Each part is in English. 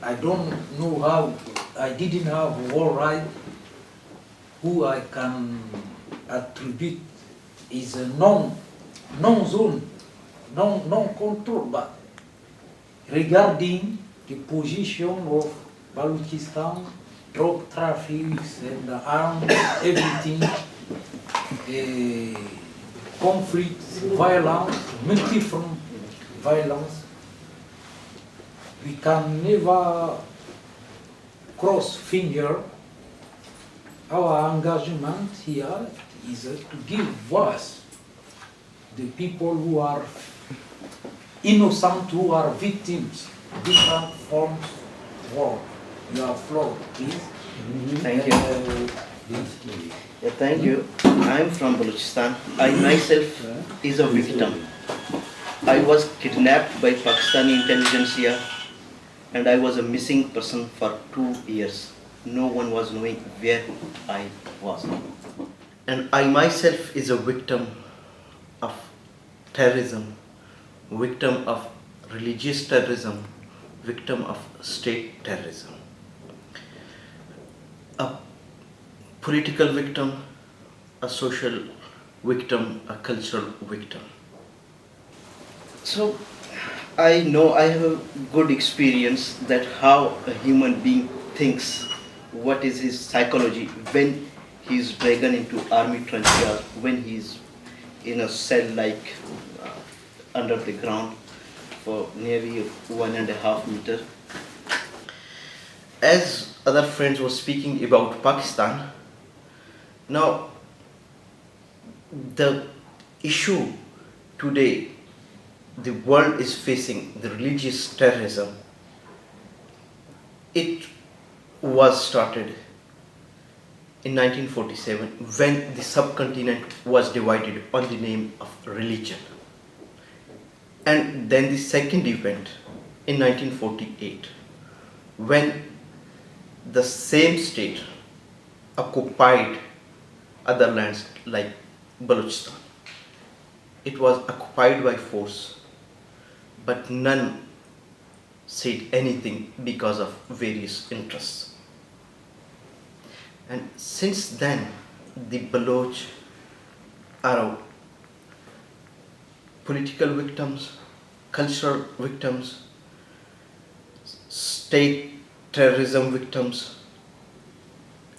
I don't know how, I didn't have all right who I can attribute is a non-zone, non-control, but regarding the position of Balochistan, drug traffic and arms, everything, conflict, violence, multi-front violence, we can never cross finger. Our engagement here is to give voice to the people who are innocent, who are victims, different forms of war. You are flawed, please. Thank you. Yeah, thank you. I am from Balochistan. I myself is a victim. I was kidnapped by Pakistani intelligentsia and I was a missing person for 2 years. No one was knowing where I was. And I myself is a victim of terrorism, victim of religious terrorism, victim of state terrorism. A political victim, a social victim, a cultural victim. So I know I have a good experience that how a human being thinks, what is his psychology when he is dragged into army trenches, when he is in a cell like under the ground for nearly 1.5 meters. As other friends were speaking about Pakistan, now the issue today the world is facing, the religious terrorism, it was started in 1947 when the subcontinent was divided on the name of religion. And then the second event in 1948 when the same state occupied other lands like Balochistan. It was occupied by force, but none said anything because of various interests. And since then, the Baloch are political victims, cultural victims, state terrorism victims,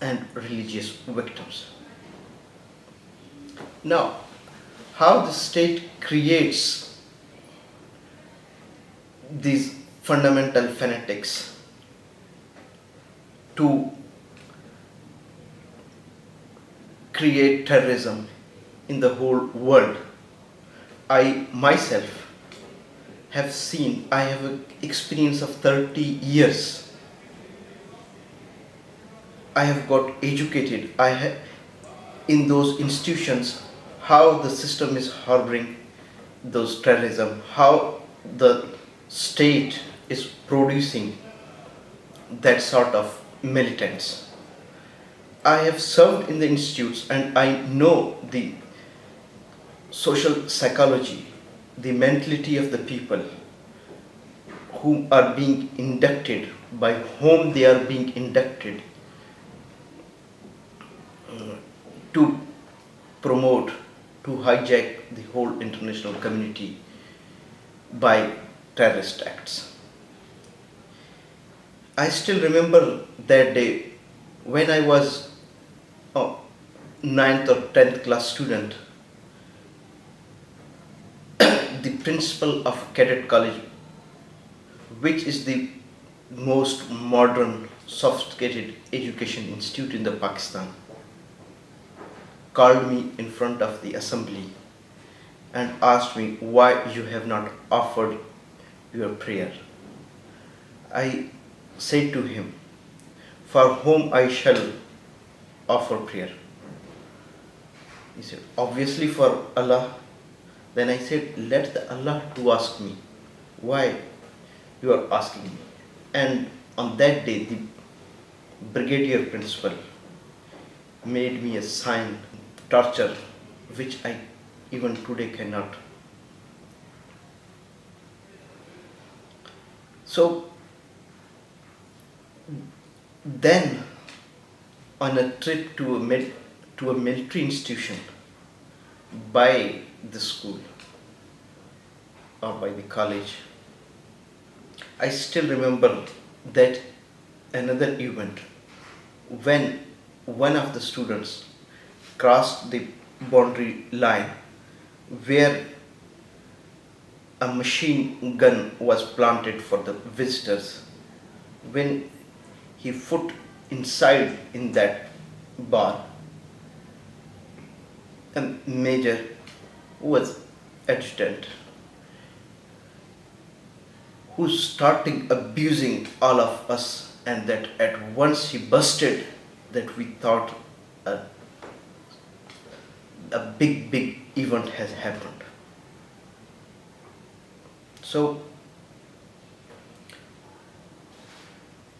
and religious victims. Now, how the state creates these fundamental fanatics to create terrorism in the whole world. I myself have seen, I have an experience of 30 years. I have got educated, I have in those institutions how the system is harboring those terrorism, how the state is producing that sort of militants. I have served in the institutes and I know the social psychology, the mentality of the people who are being inducted, by whom they are being inducted to promote, to hijack the whole international community by terrorist acts. I still remember that day when I was a 9th or 10th class student. The principal of cadet college, which is the most modern, sophisticated education institute in the Pakistan, called me in front of the assembly and asked me why you have not offered your prayer. I said to him, for whom I shall offer prayer? He said, obviously for Allah. Then I said, let the Allah to ask me why you are asking me. And on that day, the brigadier principal made me a sign, torture, which I even today cannot. So Then, on a trip to a military institution by the school or by the college, I still remember that another event when one of the students crossed the boundary line where a machine gun was planted for the visitors. When he foot inside in that bar, a major who was adjutant who started abusing all of us, and that at once he busted, that we thought a big event has happened. So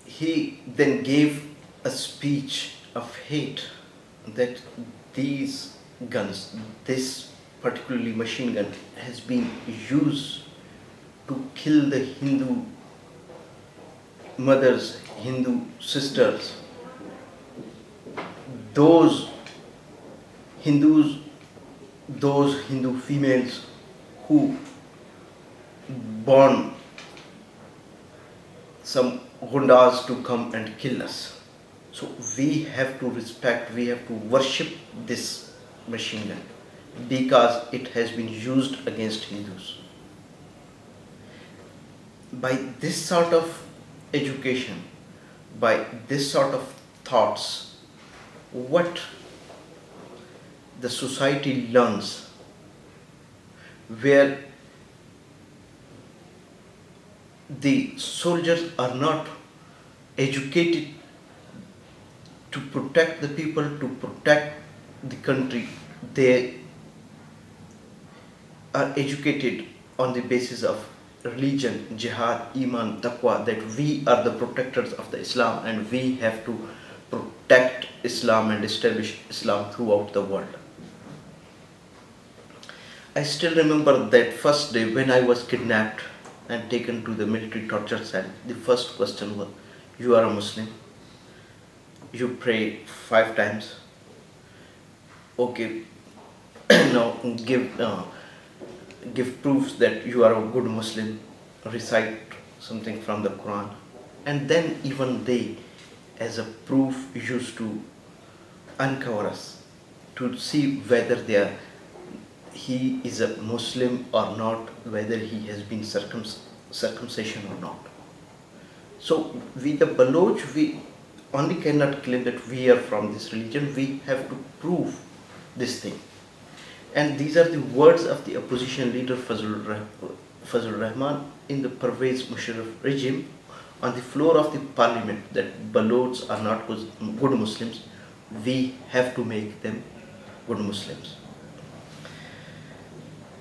he then gave a speech of hate that these guns, this particularly machine gun, has been used to kill the Hindu mothers, Hindu sisters, those Hindus, those Hindu females who born some gundas to come and kill us. So we have to respect, we have to worship this machine gun because it has been used against Hindus. By this sort of education, by this sort of thoughts, what the society learns, where the soldiers are not educated to protect the people, to protect the country. They are educated on the basis of religion, jihad, iman, taqwa, that we are the protectors of the Islam and we have to protect Islam and establish Islam throughout the world. I still remember that first day when I was kidnapped and taken to the military torture cell. The first question was, you are a Muslim? You pray 5 times? Okay, now give proofs that you are a good Muslim, recite something from the Quran. And then even they, as a proof, used to uncover us to see whether he is a Muslim or not, whether he has been circumcision or not. So we, the Baloch, we only cannot claim that we are from this religion, we have to prove this thing. And these are the words of the opposition leader Fazlur Rahman in the Pervez Musharraf regime on the floor of the parliament, that Balochs are not good Muslims, we have to make them good Muslims.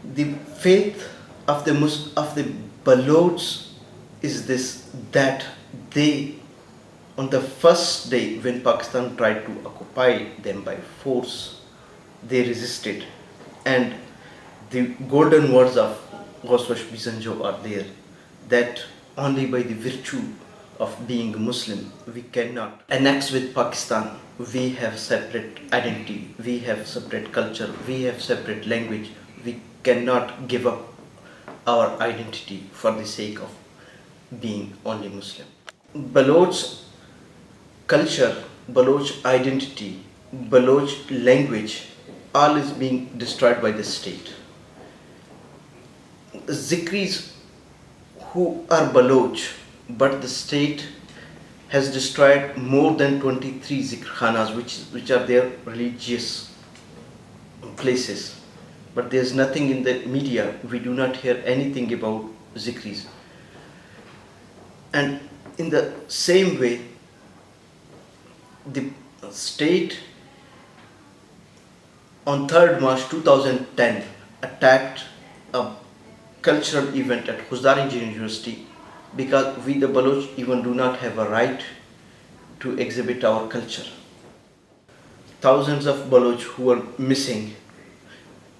The faith of the Balochs is this, that they, on the first day when Pakistan tried to occupy them by force, they resisted. And the golden words of Ghoswash Bisanjo are there, that only by the virtue of being a Muslim we cannot annex with Pakistan. We have separate identity, we have separate culture, we have separate language. We cannot give up our identity for the sake of being only Muslim. Baloch culture, Baloch identity, Baloch language, all is being destroyed by the state. Zikris who are Baloch, but the state has destroyed more than 23 zikr-khanas, which are their religious places. But there is nothing in the media, we do not hear anything about zikris. And in the same way, the state on 3rd March 2010 attacked a cultural event at Huzdar Engineering University, because we the Baloch even do not have a right to exhibit our culture. Thousands of Baloch who are missing,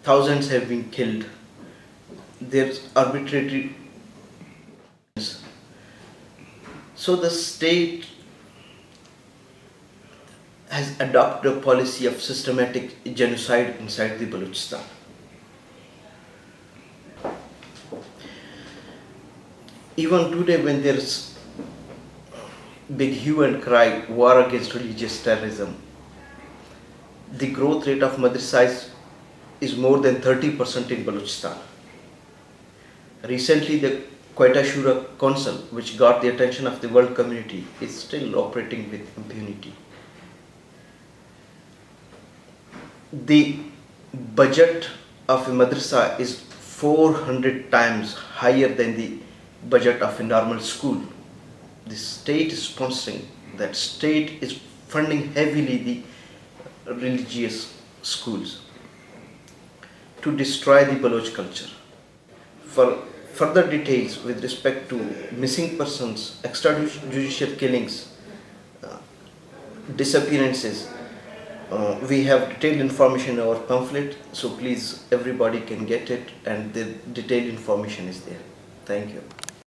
thousands have been killed. There's arbitrary. So the state has adopted a policy of systematic genocide inside the Balochistan. Even today, when there is big hue and cry, war against religious terrorism, the growth rate of madrasas is more than 30% in Balochistan. Recently, the Quetta Shura Council, which got the attention of the world community, is still operating with impunity. The budget of a madrasa is 400 times higher than the budget of a normal school. The state is sponsoring, that state is funding heavily the religious schools to destroy the Baloch culture. For further details with respect to missing persons, extrajudicial killings, disappearances, we have detailed information in our pamphlet, so please everybody can get it, and the detailed information is there. Thank you.